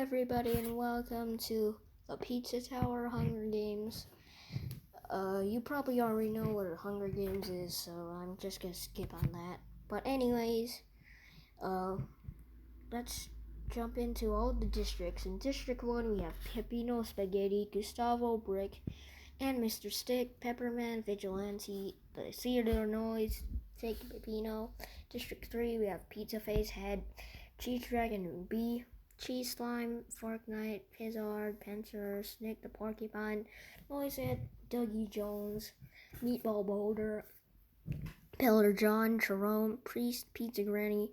everybody, and welcome to the Pizza Tower Hunger Games. You probably already know what Hunger Games is, so I'm just gonna skip on that. But anyways, let's jump into all the districts. In District 1, we have Peppino Spaghetti, Gustavo Brick, and Mr. Stick, Pepperman, Vigilante, the Theodore Noise, Fake Peppino. District 3, we have Pizza Face, Head, Cheese Dragon, and Bee, Cheese Slime, Fortnite, Pizzard, Pencer, Snick the Porcupine, Noisehead, Dougie Jones, Meatball Boulder, Pillar John, Jerome, Priest, Pizza Granny,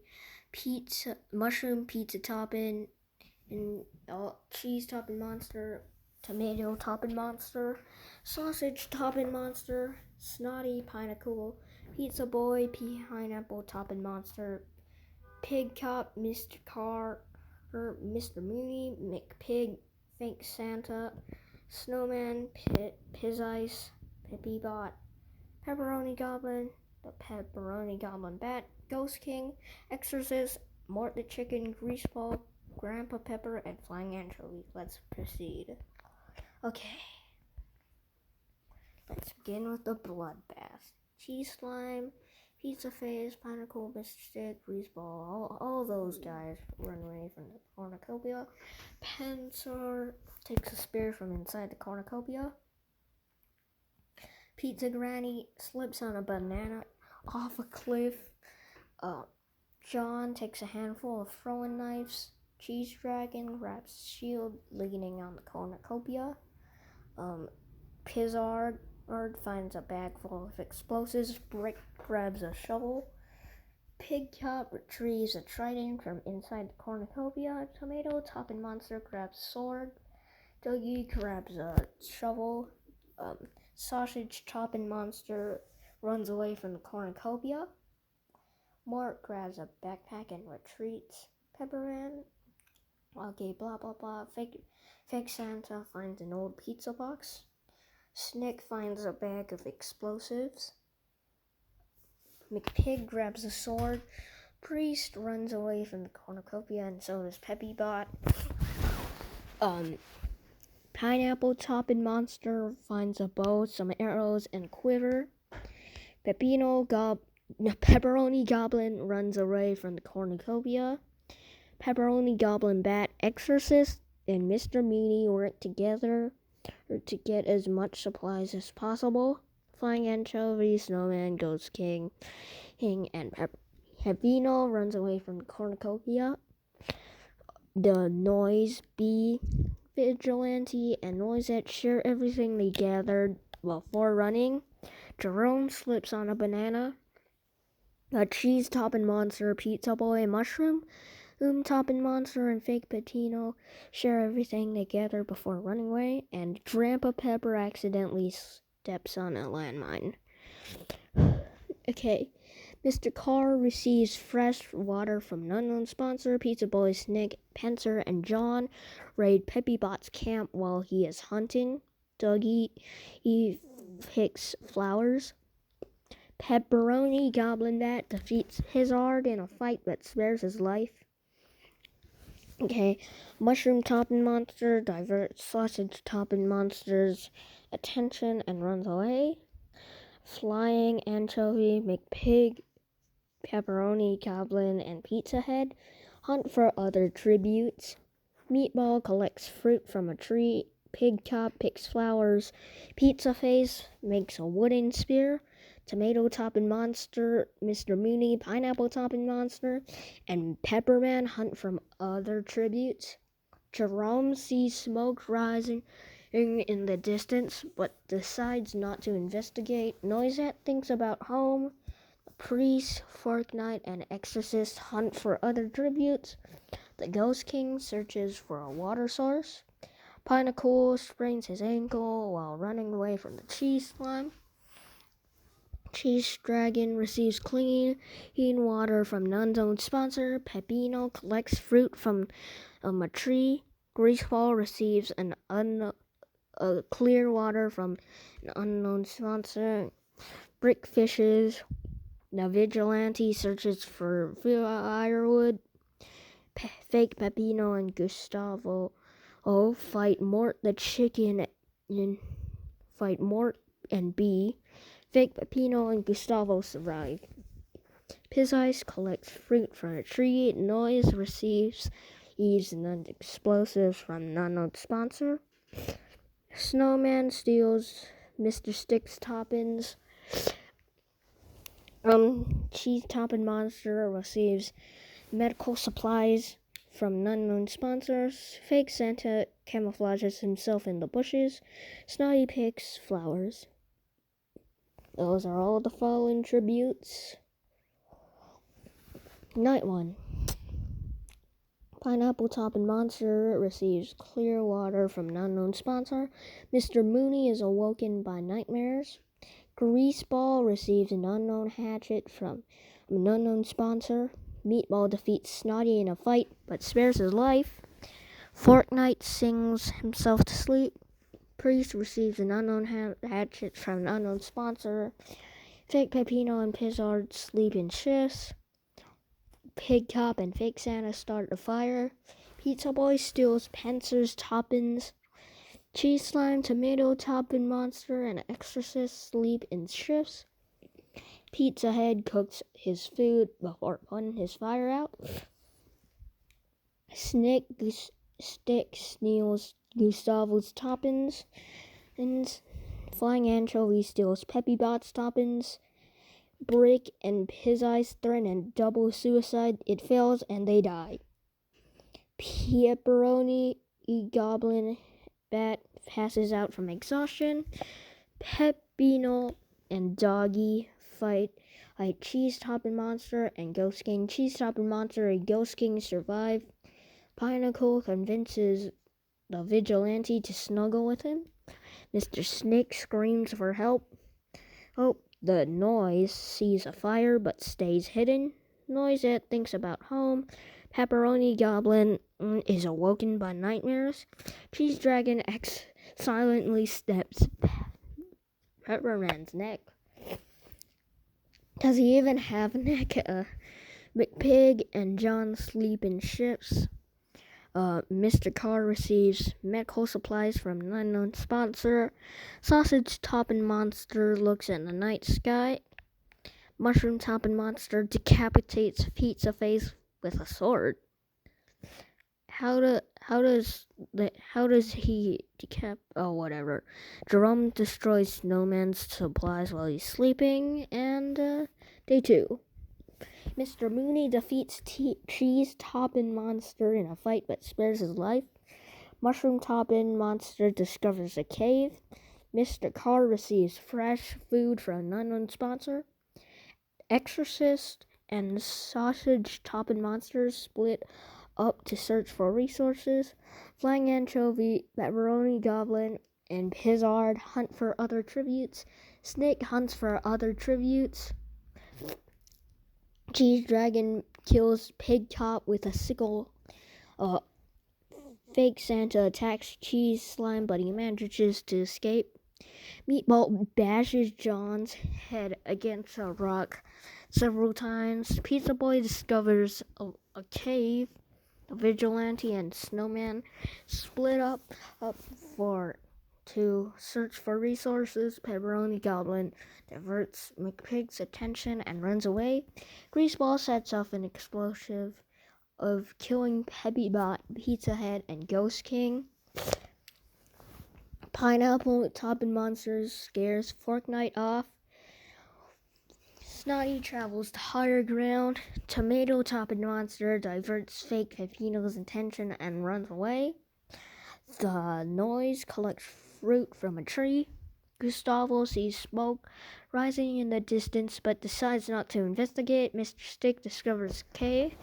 Pizza Mushroom Pizza Toppin', and Cheese Toppin' Monster, Tomato Toppin' Monster, Sausage Toppin' Monster, Snotty Pineapple, Pizza Boy, Pineapple Toppin' Monster, Pig Cop, Mr. Car, Mr. Mooney, McPig, Fake Santa, Snowman, Piz Ice, Pippy Bot, Pepperoni Goblin, the Pepperoni Goblin Bat, Ghost King, Exorcist, Mort the Chicken, Greaseball, Grandpa Pepper, and Flying Anchovy. Let's proceed. Okay. Let's begin with the bloodbath. Cheese Slime, Pizza Face, Pineapple, Mr. Stick, Greaseball, all those guys run away from the cornucopia. Pensor takes a spear from inside the cornucopia. Pizza Granny slips on a banana off a cliff. John takes a handful of throwing knives. Cheese Dragon grabs a shield leaning on the cornucopia. Pizzard finds a bag full of explosives. Brick grabs a shovel. Pig Cop retrieves a trident from inside the cornucopia. Tomato Toppin' Monster grabs a sword. Dougie grabs a shovel. Sausage Toppin' Monster runs away from the cornucopia. Mort grabs a backpack and retreats. Pepperman, okay, blah blah blah. Fake Santa finds an old pizza box. Snick finds a bag of explosives. McPig grabs a sword. Priest runs away from the cornucopia, and so does Peppy Bot. Pineapple Toppin' Monster finds a bow, some arrows, and a quiver. Pepperoni Goblin runs away from the cornucopia. Pepperoni Goblin Bat, Exorcist, and Mr. Meanie work together to get as much supplies as possible. Flying Anchovy, Snowman, Ghost King, and Pepino runs away from the cornucopia. The Noise Bee, Vigilante, and Noisette share everything they gathered before running. Jerome slips on a banana. A Cheese Toppin' Monster, Pizza Boy, Mushroom Toppin' Monster, and Fake Patino share everything they gather before running away, and Grandpa Pepper accidentally steps on a landmine. Okay, Mr. Carr receives fresh water from an unknown sponsor. Pizza Boy, Snick, Pencer, and John raid Peppy Bot's camp while he is hunting. Dougie picks flowers. Pepperoni Goblin Bat defeats Pizzard in a fight but spares his life. Okay, Mushroom Toppin' Monster diverts Sausage Toppin' Monster's attention and runs away. Flying Anchovy, McPig, Pepperoni Goblin, and Pizza Head hunt for other tributes. Meatball collects fruit from a tree. Pig Cop picks flowers. Pizza Face makes a wooden spear. Tomato Toppin' Monster, Mr. Mooney, Pineapple Toppin' Monster, and Pepperman hunt from other tributes. Jerome sees smoke rising in the distance, but decides not to investigate. Noisette thinks about home. The Priest, Fortnite, and Exorcist hunt for other tributes. The Ghost King searches for a water source. Pineapple sprains his ankle while running away from the cheese slime. Cheese Dragon receives clean water from an unknown sponsor. Peppino collects fruit from a tree. Greaseball receives clear water from an unknown sponsor. Brick fishes. The Vigilante searches for firewood. Fake Peppino and Gustavo fight Mort the chicken and fight Mort and B. Fake Peppino and Gustavo survive. Pizzice collects fruit from a tree. Noise receives eaves and explosives from an unknown sponsor. Snowman steals Mr. Stick's toppings. Cheese Toppin' Monster receives medical supplies from an unknown sponsors. Fake Santa camouflages himself in the bushes. Snotty picks flowers. Those are all the following tributes. Night 1. Pineapple Toppin' Monster receives clear water from an unknown sponsor. Mr. Mooney is awoken by nightmares. Greaseball receives an unknown hatchet from an unknown sponsor. Meatball defeats Snotty in a fight, but spares his life. Fortnite sings himself to sleep. Priest receives an unknown hatchet from an unknown sponsor. Fake Peppino and Pizzard sleep in shifts. Pig Cop and Fake Santa start a fire. Pizza Boy steals Pencer's toppins. Cheese Slime, Tomato Toppin' Monster, and Exorcist sleep in shifts. Pizza Head cooks his food before putting his fire out. Stick steals Gustavo's toppins. And Flying Anchovy steals Peppybot's toppins. Brick and Pizzice threaten a double suicide. It fails and they die. Pepperoni Goblin Bat passes out from exhaustion. Peppino and Doggy fight a Cheese Toppin' Monster and Ghost King. Cheese Toppin' Monster and Ghost King survive. Pinnacle convinces the vigilante to snuggle with him. Mr. Snick screams for help. The Noise sees a fire but stays hidden. Noisette thinks about home. Pepperoni Goblin is awoken by nightmares. Cheese Dragon X silently steps Pepperman's neck. Does he even have a neck? McPig and John sleep in shifts. Mr. Carr receives medical supplies from an unknown sponsor. Sausage Toppin' Monster looks at the night sky. Mushroom Toppin' Monster decapitates Pizza Face with a sword. How does he decap? Oh, whatever. Jerome destroys Snowman's supplies while he's sleeping, and day 2. Mr. Mooney defeats Cheese Toppin' Monster in a fight but spares his life. Mushroom Toppin' Monster discovers a cave. Mr. Carr receives fresh food from an unknown sponsor. Exorcist and Sausage Toppin' Monsters split up to search for resources. Flying Anchovy, Pepperoni Goblin, and Pizzard hunt for other tributes. Snake hunts for other tributes. Cheese Dragon kills Pig Cop with a sickle. Fake Santa attacks Cheese Slime, but he manages to escape. Meatball bashes John's head against a rock several times. Pizza Boy discovers a cave. The Vigilante and Snowman split up to search for resources. Pepperoni Goblin diverts McPig's attention and runs away. Greaseball sets off an explosive of killing Peppybot, Pizza Head, and Ghost King. Pineapple Toppin' Monsters scares Fortnite off. Snotty travels to higher ground. Tomato Toppin' Monster diverts Fake Peppino's attention and runs away. The Noise collects fruit from a tree. Gustavo sees smoke rising in the distance but decides not to investigate. Mr. Stick discovers a cave.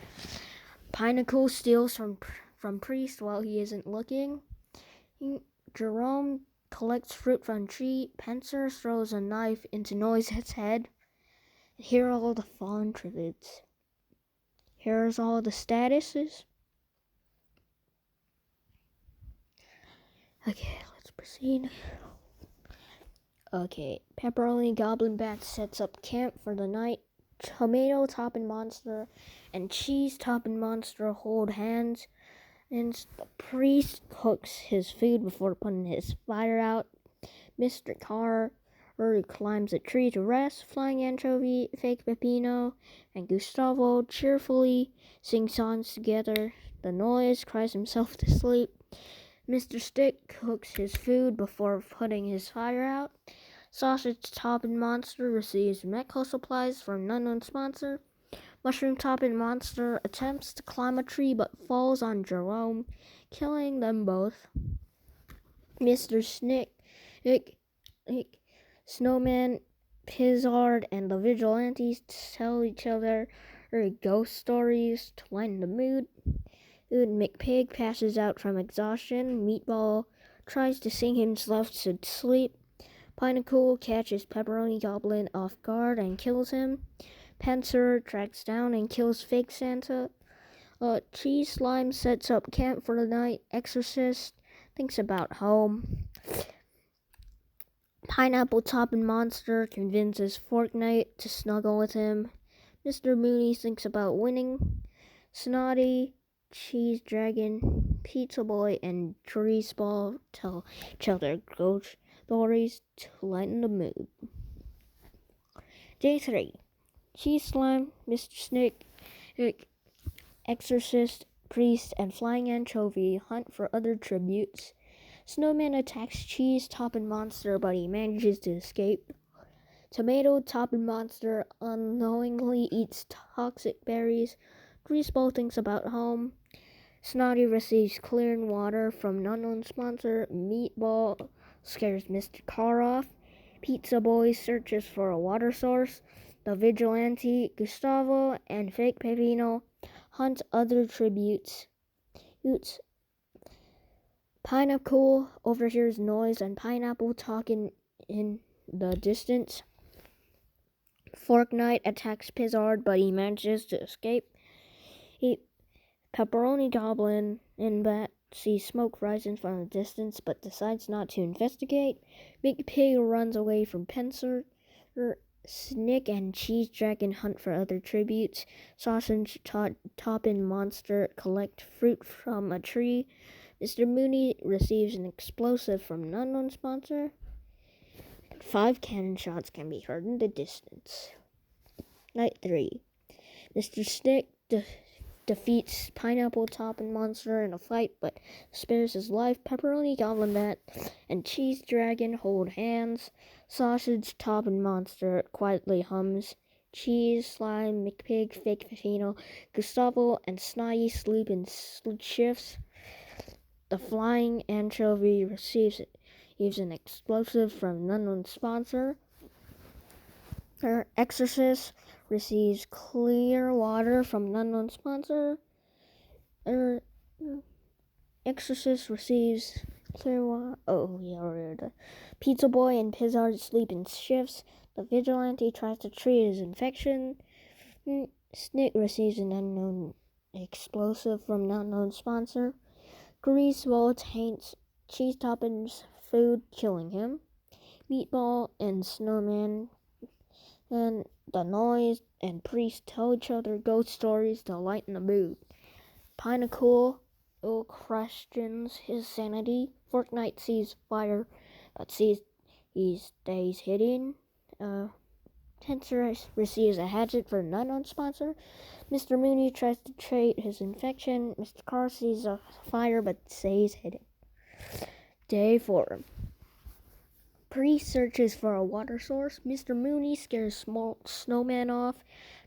Pinnacle steals from Priest while he isn't looking. Jerome collects fruit from a tree. Pencer throws a knife into Noisehead's head. Here are all the fallen tributes. Here's all the statuses. Okay, let's proceed. Okay, Pepperoni Goblin Bat sets up camp for the night. Tomato Topping Monster and Cheese Topping Monster hold hands, and the priest cooks his food before putting his fire out. Mr. Carr climbs a tree to rest. Flying Anchovy, Fake Peppino, and Gustavo cheerfully sing songs together. The Noise cries himself to sleep. Mr. Stick cooks his food before putting his fire out. Sausage Topping Monster receives medical supplies from an unknown sponsor. Mushroom Topping Monster attempts to climb a tree but falls on Jerome, killing them both. Mr. Snick, Snowman, Pizzard, and the Vigilantes tell each other ghost stories to lighten the mood. McPig passes out from exhaustion. Meatball tries to sing himself to sleep. Pinnacle catches Pepperoni Goblin off guard and kills him. Pencer tracks down and kills Fake Santa. Cheese Slime sets up camp for the night. Exorcist thinks about home. Pineapple Topping Monster convinces Fortnite to snuggle with him. Mr. Mooney thinks about winning. Snotty, Cheese Dragon, Pizza Boy, and Greaseball tell each other ghost stories to lighten the mood. Day 3. Cheese Slime, Mr. Snake, Exorcist, Priest, and Flying Anchovy hunt for other tributes. Snowman attacks Cheese Topping Monster, but he manages to escape. Tomato Topping Monster unknowingly eats toxic berries. Greaseball thinks about home. Snotty receives clean water from an unknown sponsor. Meatball scares Mr. Carr off. Pizza Boy searches for a water source. The Vigilante, Gustavo, and Fake Pepino hunt other tributes. Pineapple overhears noise and Pineapple talking in the distance. Fortnite attacks Pizzard, but he manages to escape. Pepperoni Goblin in Bat sees smoke rising from a distance, but decides not to investigate. Big Pig runs away from Pencer. Snick and Cheese Dragon hunt for other tributes. Sausage Topping Monster collect fruit from a tree. Mr. Mooney receives an explosive from an unknown sponsor. 5 cannon shots can be heard in the distance. Night 3. Mr. Snick defeats Pineapple Topping Monster in a fight, but spares his life. Pepperoni Goblin Bat and Cheese Dragon hold hands. Sausage Topping Monster quietly hums. Cheese, Slime, McPig, Fake Fafino, Gustavo, and Snotty sleep in shifts. The Flying Anchovy receives an explosive from an unknown sponsor. Exorcist receives clear water from an unknown sponsor. Exorcist receives clear water. The Pizza Boy and Pizzard sleep in shifts. The Vigilante tries to treat his infection. Snick receives an unknown explosive from an unknown sponsor. Greaseball taints Cheese Topping's food, killing him. Meatball and Snowman and the Noise and Priest tell each other ghost stories to lighten the mood. Pinnacle questions his sanity. Fortnite sees fire, but he stays hidden. Tensor receives a hatchet for an unknown sponsor. Mr. Mooney tries to treat his infection. Mr. Carr sees a fire, but stays hidden. Day 4. Priest searches for a water source. Mr. Mooney scares small Snowman off.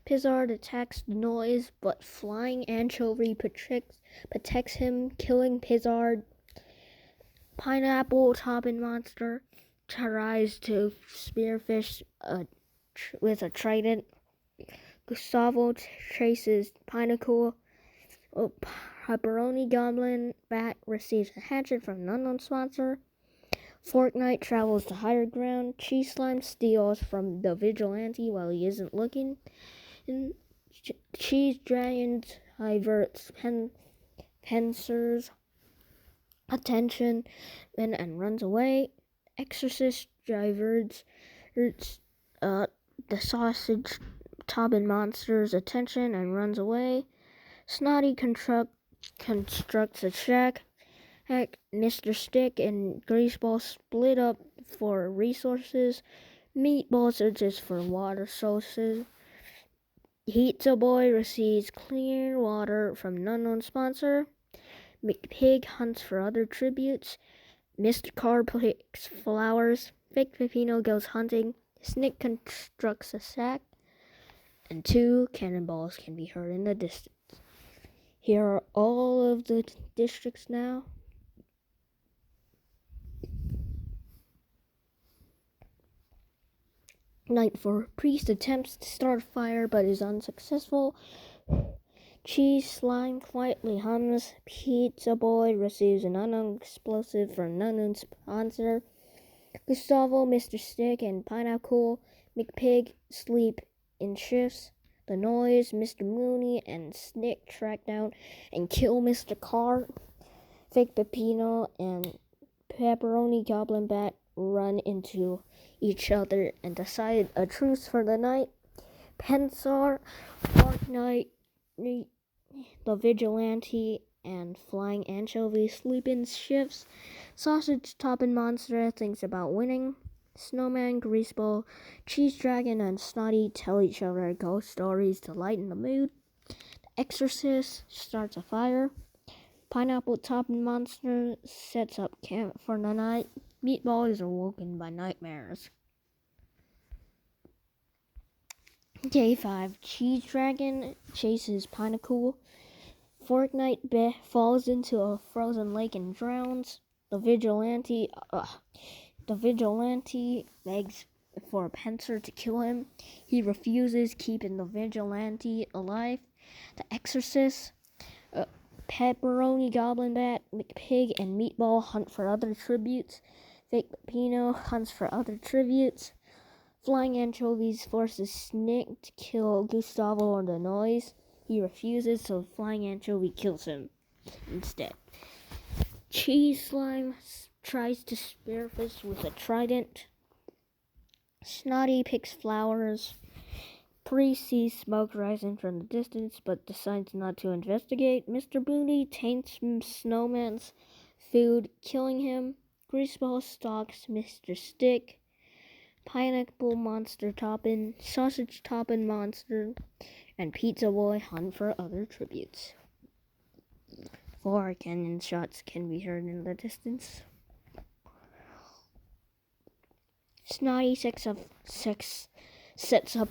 Pizzard attacks the Noise, but Flying Anchovy protects him, killing Pizzard. Pineapple Topping Monster tries to spearfish with a trident. Gustavo chases Pinnacle. Pepperoni Goblin Bat receives a hatchet from an unknown sponsor. Fortnite travels to higher ground. Cheese Slime steals from the Vigilante while he isn't looking. Cheese Dragon diverts Pencer's attention and runs away. Exorcist diverts the Sausage Toppin Monster's attention and runs away. Snotty constructs a shack. Mr. Stick and Greaseball split up for resources. Meatball searches for water sources. Pizza Boy receives clean water from an unknown sponsor. McPig hunts for other tributes. Mr. Car picks flowers. Fake Peppino goes hunting. Snick constructs a sack. And 2 cannonballs can be heard in the distance. Here are all of the districts now. Night 4. Priest attempts to start a fire but is unsuccessful. Cheese Slime quietly hums. Pizza Boy receives an unknown explosive from an unknown sponsor. Gustavo, Mr. Stick, and Pineapple McPig sleep in shifts. The Noise, Mr. Mooney, and Snick track down and kill Mr. Carr. Fake Peppino and Pepperoni Goblin Bat run into each other and decide a truce for the night. Pensar, Fortnite, the Vigilante, and Flying Anchovy sleep in shifts. Sausage Toppin Monster thinks about winning. Snowman, Greaseball, Cheese Dragon, and Snotty tell each other ghost stories to lighten the mood. The Exorcist starts a fire. Pineapple Toppin Monster sets up camp for the night. Meatball is awoken by nightmares. Day 5. Cheese Dragon chases Pineapple. Fortnite falls into a frozen lake and drowns. The Vigilante begs for Pensar to kill him. He refuses, keeping the Vigilante alive. The Exorcist, Pepperoni Goblin Bat, McPig, and Meatball hunt for other tributes. Fake Peppino hunts for other tributes. Flying Anchovies forces Snick to kill Gustavo or the Noise. He refuses, so Flying Anchovy kills him instead. Cheese Slime tries to spearfish with a trident. Snotty picks flowers. Priest sees smoke rising from the distance, but decides not to investigate. Mr. Booney taints Snowman's food, killing him. Greaseball stalks Mr. Stick. Pineapple Monster Toppin, Sausage Toppin Monster, and Pizza Boy hunt for other tributes. 4 cannon shots can be heard in the distance. Snotty sets up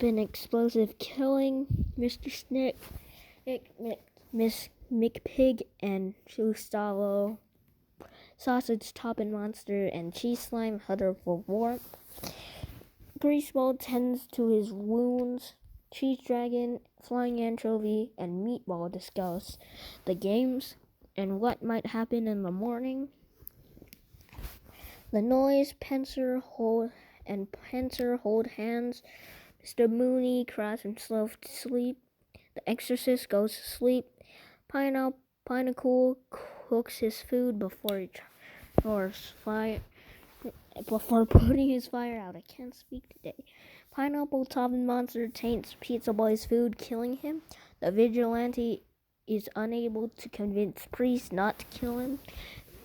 an explosive, killing Mr. Snick, Miss McPig, and Gustavo. Sausage Toppin Monster and Cheese Slime huddle for warmth. Greaseball tends to his wounds. Cheese Dragon, Flying Anchovy, and Meatball discuss the games and what might happen in the morning. The Noise, Pensar hold hands. Mr. Mooney cries himself to sleep. The Exorcist goes to sleep. Pineapple cooks his food before putting his fire out. I can't speak today. Pineapple Toppin Monster taints Pizza Boy's food, killing him. The Vigilante is unable to convince Priest not to kill him.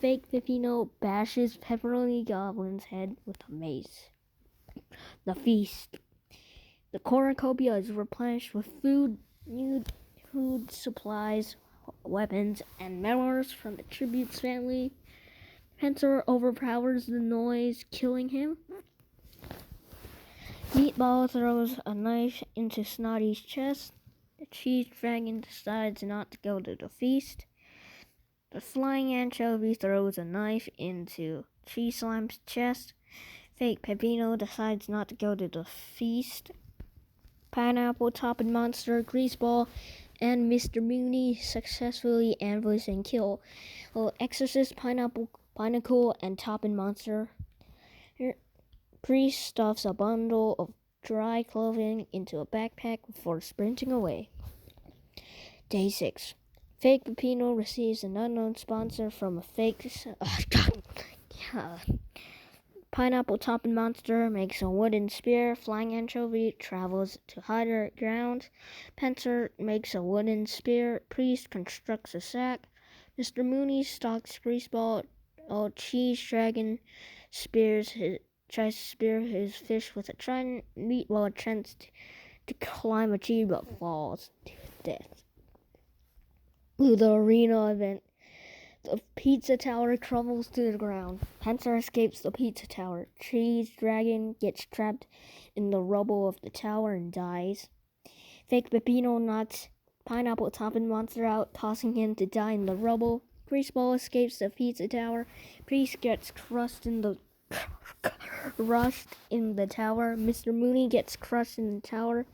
Fake Peppino bashes Pepperoni Goblin's head with a mace. The Feast. The cornucopia is replenished with food supplies, weapons, and medals from the Tribute's family. Pensar overpowers the Noise, killing him. Meatball throws a knife into Snotty's chest. The Cheese Dragon decides not to go to the feast. The Flying Anchovy throws a knife into Cheese Slime's chest. Fake Peppino decides not to go to the feast. Pineapple Toppin Monster, Greaseball, and Mr. Mooney successfully ambush and kill Exorcist, Pineapple, and Toppin Monster. Priest stuffs a bundle of dry clothing into a backpack before sprinting away. Day 6. Fake Peppino receives an unknown sponsor from a fake Pineapple Topping Monster makes a wooden spear. Flying Anchovy travels to higher ground. Pencil makes a wooden spear. Priest constructs a sack. Mr. Mooney stalks Greaseball. Cheese Dragon tries to spear his fish with a trident. Meatball attempts to climb a tree but falls to death. The arena event. The pizza tower crumbles to the ground. Pencil escapes the pizza tower. Cheese Dragon gets trapped in the rubble of the tower and dies. Fake Peppino knocks Pineapple Topping Monster out, causing him to die in the rubble. Greaseball escapes the pizza tower. Priest gets crushed in the tower. Mr. Mooney gets crushed in the tower.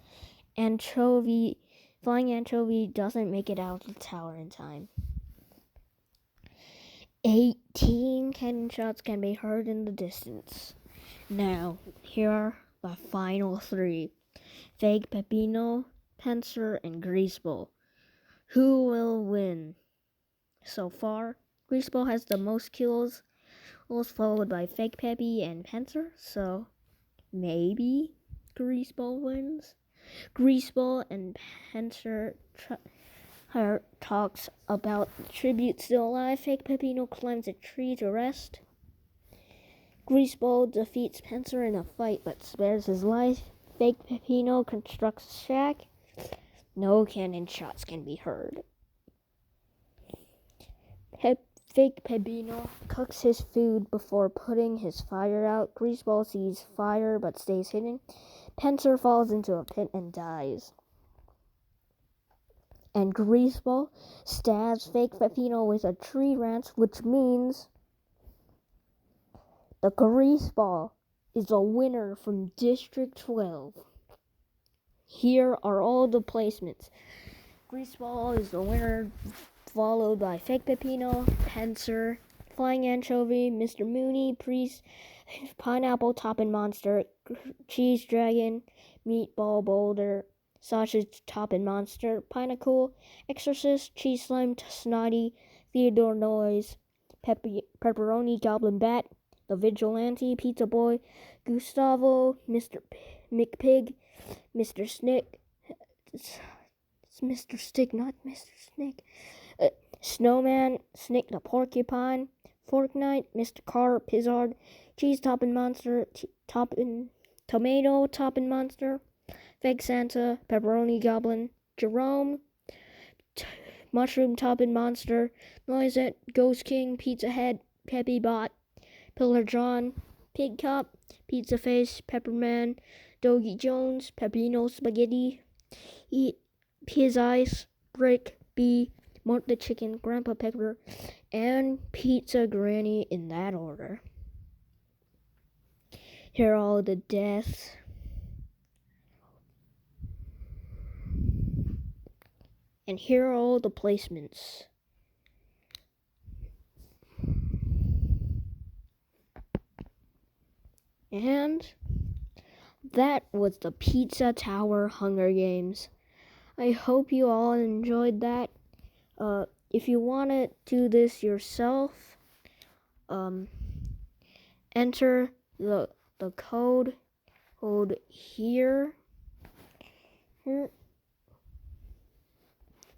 Flying Anchovy doesn't make it out of the tower in time. 18 cannon shots can be heard in the distance. Now, here are the final 3. Fake Peppino, Pencil, and Greaseball. Who will win? So far, Greaseball has the most kills, followed by Fake Peppy and Pencil, so maybe Greaseball wins. Greaseball and Pencil talks about the tribute still alive. Fake Peppino climbs a tree to rest. Greaseball defeats Pencil in a fight but spares his life. Fake Peppino constructs a shack. No cannon shots can be heard. Fake Peppino cooks his food before putting his fire out. Greaseball sees fire but stays hidden. Pencil falls into a pit and dies. And Greaseball stabs Fake Peppino with a tree wrench, which means the Greaseball is the winner from District 12. Here are all the placements. Greaseball is the winner, followed by Fake Peppino, Pencil, Flying Anchovy, Mr. Mooney, Priest, Pineapple Topping Monster, Cheese Dragon, Meatball Boulder, Sausage Topping Monster, Pinnacle, Exorcist, Cheese Slime, Snotty, Theodore Noise, Pepperoni Goblin Bat, The Vigilante, Pizza Boy, Gustavo, Mr. McPig, Mr. Snick, it's Mr. Stick, not Mr. Snick, Snowman, Snick the Porcupine, Fortnite, Mr. Car, Pizzard, Cheese Topping Monster, Tomato Topping Monster, Fake Santa, Pepperoni Goblin, Jerome, Mushroom Topping Monster, Noisette, Ghost King, Pizza Head, Peppy Bot, Pillar John, Pig Cop, Pizza Face, Pepperman, Doggy Jones, Peppino Spaghetti, Piz Ice, Brick, B, Mark the Chicken, Grandpa Pepper, and Pizza Granny in that order. Here are all the deaths. And here are all the placements. And that was the Pizza Tower Hunger Games. I hope you all enjoyed that. If you want to do this yourself, enter the code here.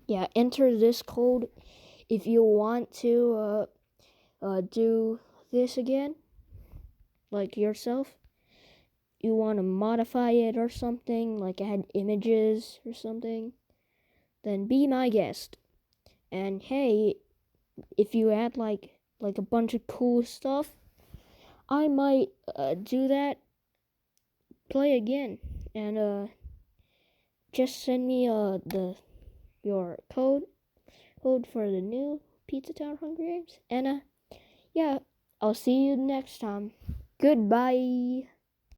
Yeah, enter this code if you want to do this again, like yourself. You want to modify it or something, like add images or something, then be my guest. And hey, if you add like a bunch of cool stuff, I might do that, play again, and just send me your code for the new Pizza Tower Hunger Games. And yeah, I'll see you next time. Goodbye.